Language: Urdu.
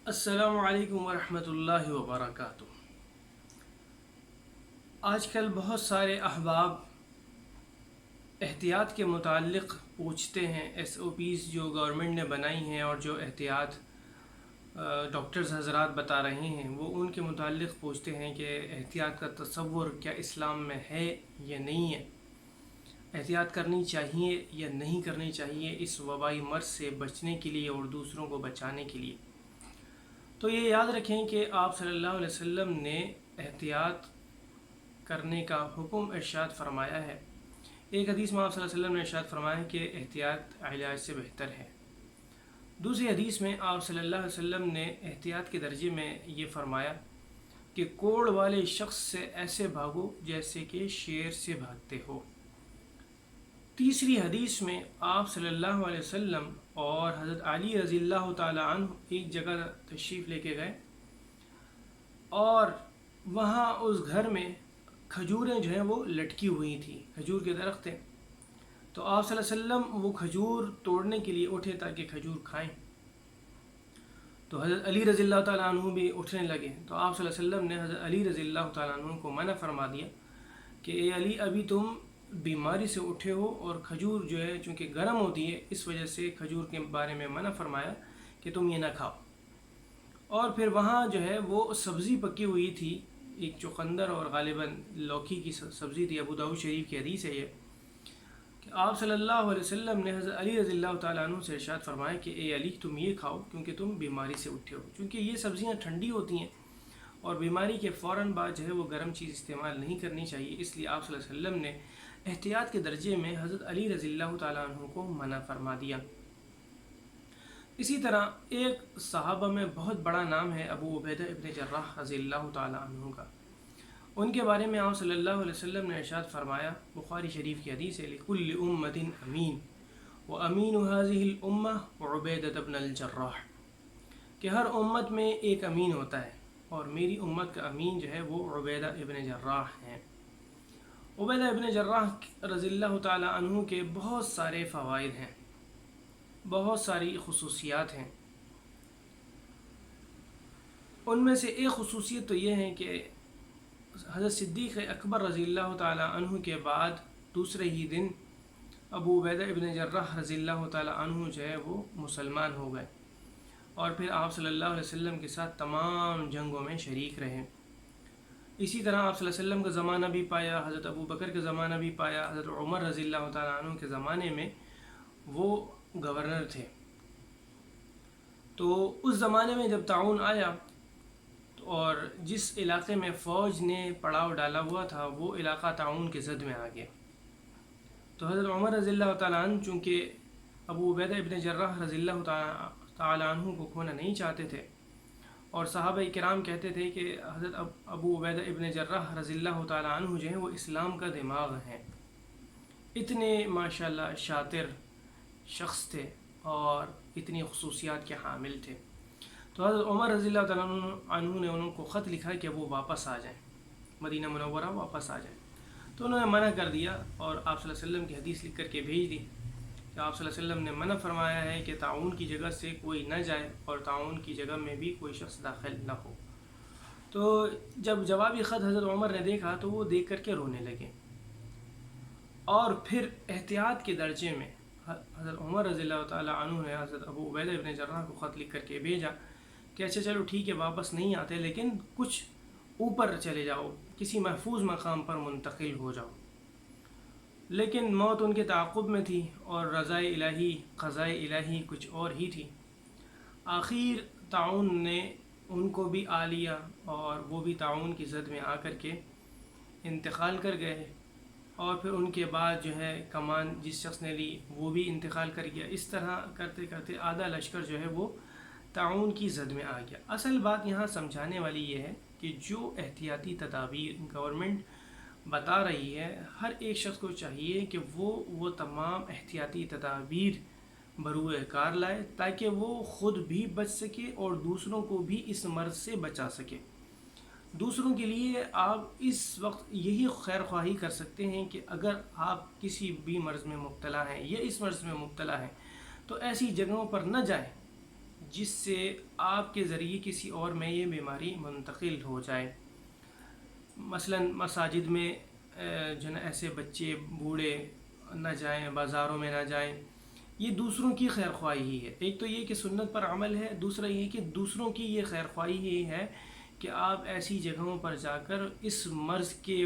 السلام علیکم ورحمۃ اللہ وبرکاتہ۔ آج کل بہت سارے احباب احتیاط کے متعلق پوچھتے ہیں، ایس او پیز جو گورنمنٹ نے بنائی ہیں اور جو احتیاط ڈاکٹرز حضرات بتا رہے ہیں وہ ان کے متعلق پوچھتے ہیں کہ احتیاط کا تصور کیا اسلام میں ہے یا نہیں ہے، احتیاط کرنی چاہیے یا نہیں کرنی چاہیے اس وبائی مرض سے بچنے کے لیے اور دوسروں کو بچانے کے لیے۔ تو یہ یاد رکھیں کہ آپ صلی اللہ علیہ وسلم نے احتیاط کرنے کا حکم ارشاد فرمایا ہے۔ ایک حدیث میں آپ صلی اللہ علیہ وسلم نے ارشاد فرمایا ہے کہ احتیاط علاج سے بہتر ہے۔ دوسری حدیث میں آپ صلی اللہ علیہ وسلم نے احتیاط کے درجے میں یہ فرمایا کہ کوڑ والے شخص سے ایسے بھاگو جیسے کہ شیر سے بھاگتے ہو۔ تیسری حدیث میں آپ صلی اللہ علیہ وسلم اور حضرت علی رضی اللہ تعالی عنہ ایک جگہ تشریف لے کے گئے اور وہاں اس گھر میں کھجوریں جو ہیں وہ لٹکی ہوئی تھیں، کھجور کے درخت تھے۔ تو آپ صلی اللہ علیہ وسلم وہ کھجور توڑنے کے لیے اٹھے تاکہ کھجور کھائیں، تو حضرت علی رضی اللہ تعالیٰ عنہ بھی اٹھنے لگے۔ تو آپ صلی اللہ علیہ وسلم نے حضرت علی رضی اللہ تعالیٰ عنہ کو منع فرما دیا کہ اے علی، ابھی تم بیماری سے اٹھے ہو اور کھجور جو ہے چونکہ گرم ہوتی ہے، اس وجہ سے کھجور کے بارے میں منع فرمایا کہ تم یہ نہ کھاؤ۔ اور پھر وہاں جو ہے وہ سبزی پکی ہوئی تھی، ایک چقندر اور غالباً لوکی کی سبزی تھی۔ ابو داؤد شریف کی حدیث ہے یہ کہ آپ صلی اللہ علیہ وسلم نے حضرت علی رضی اللہ تعالیٰ عنہ سے ارشاد فرمایا کہ اے علی، تم یہ کھاؤ کیونکہ تم بیماری سے اٹھے ہو، چونکہ یہ سبزیاں ٹھنڈی ہوتی ہیں اور بیماری کے فوراً بعد جو ہے وہ گرم چیز استعمال نہیں کرنی چاہیے، اس لیے آپ صلی اللہ علیہ وسلم نے احتیاط کے درجے میں حضرت علی رضی اللہ تعالیٰ عنہ کو منع فرما دیا۔ اسی طرح ایک صحابہ میں بہت بڑا نام ہے ابو عبیدہ ابن جراح رضی اللہ تعالیٰ عنہ کا۔ ان کے بارے میں آپ صلی اللہ علیہ وسلم نے ارشاد فرمایا، بخاری شریف کی حدیث ہے، لِكُلِّ أُمَّةٍ أَمِينٌ وَأَمِينُ هَذِهِ الْأُمَّةِ عُبَيدَةُ بْنُ الْجَرَّاحِ، کہ ہر امت میں ایک امین ہوتا ہے اور میری امت کا امین جو ہے وہ عبیدہ ابن جراح ہیں۔ عبیدہ ابن جراح رضی اللہ تعالی عنہ کے بہت سارے فوائد ہیں، بہت ساری خصوصیات ہیں۔ ان میں سے ایک خصوصیت تو یہ ہے کہ حضرت صدیق اکبر رضی اللہ تعالی عنہ کے بعد دوسرے ہی دن ابو عبیدہ ابن جراح رضی اللہ تعالی عنہ جو ہے وہ مسلمان ہو گئے اور پھر آپ صلی اللہ علیہ وسلم کے ساتھ تمام جنگوں میں شریک رہے۔ اسی طرح آپ صلی اللہ علیہ وسلم کا زمانہ بھی پایا، حضرت ابو بکر کا زمانہ بھی پایا، حضرت عمر رضی اللہ تعالیٰ عنہ کے زمانے میں وہ گورنر تھے۔ تو اس زمانے میں جب تعاون آیا اور جس علاقے میں فوج نے پڑاؤ ڈالا ہوا تھا وہ علاقہ تعاون کے زد میں آ گیا، تو حضرت عمر رضی اللہ تعالیٰ عنہ چونکہ ابو عبیدہ ابن جراح رضی اللہ تعالیٰ عنہ کو کھونا نہیں چاہتے تھے، اور صحابہ کرام کہتے تھے کہ حضرت ابو عبیدہ ابن جراح رضی اللہ تعالیٰ عنہ جو ہیں وہ اسلام کا دماغ ہیں، اتنے ماشاءاللہ شاطر شخص تھے اور اتنی خصوصیات کے حامل تھے۔ تو حضرت عمر رضی اللہ تعالیٰ عنہ نے ان کو خط لکھا کہ وہ واپس آ جائیں، مدینہ منورہ واپس آ جائیں، تو انہوں نے منع کر دیا اور آپ صلی اللہ علیہ وسلم کی حدیث لکھ کر کے بھیج دی کہ آپ صلی اللہ علیہ وسلم نے منع فرمایا ہے کہ تعاون کی جگہ سے کوئی نہ جائے اور تعاون کی جگہ میں بھی کوئی شخص داخل نہ ہو۔ تو جب جوابی خط حضرت عمر نے دیکھا تو وہ دیکھ کر کے رونے لگے، اور پھر احتیاط کے درجے میں حضرت عمر رضی اللہ تعالیٰ عنہ نے حضرت ابو عبیدہ ابن جراح کو خط لکھ کر کے بھیجا کہ اچھا چلو ٹھیک ہے، واپس نہیں آتے لیکن کچھ اوپر چلے جاؤ، کسی محفوظ مقام پر منتقل ہو جاؤ۔ لیکن موت ان کے تعاقب میں تھی اور رضائے الہی قضائے الہی کچھ اور ہی تھی۔ آخر تعاون نے ان کو بھی آ لیا اور وہ بھی تعاون کی زد میں آ کر کے انتقال کر گئے، اور پھر ان کے بعد جو ہے کمان جس شخص نے لی وہ بھی انتقال کر گیا۔ اس طرح کرتے کرتے آدھا لشکر جو ہے وہ تعاون کی زد میں آ گیا۔ اصل بات یہاں سمجھانے والی یہ ہے کہ جو احتیاطی تدابیر گورنمنٹ بتا رہی ہے، ہر ایک شخص کو چاہیے کہ وہ تمام احتیاطی تدابیر بروئے کار لائے تاکہ وہ خود بھی بچ سکے اور دوسروں کو بھی اس مرض سے بچا سکے۔ دوسروں کے لیے آپ اس وقت یہی خیر خواہی کر سکتے ہیں کہ اگر آپ کسی بھی مرض میں مبتلا ہیں یا اس مرض میں مبتلا ہیں تو ایسی جگہوں پر نہ جائیں جس سے آپ کے ذریعے کسی اور میں یہ بیماری منتقل ہو جائے. مثلا مساجد میں جو نا ایسے بچے بوڑھے نہ جائیں، بازاروں میں نہ جائیں. یہ دوسروں کی خیر خواہی ہی ہے. ایک تو یہ کہ سنت پر عمل ہے، دوسرا یہ کہ دوسروں کی یہ خیر خواہی ہی ہے کہ آپ ایسی جگہوں پر جا کر اس مرض کے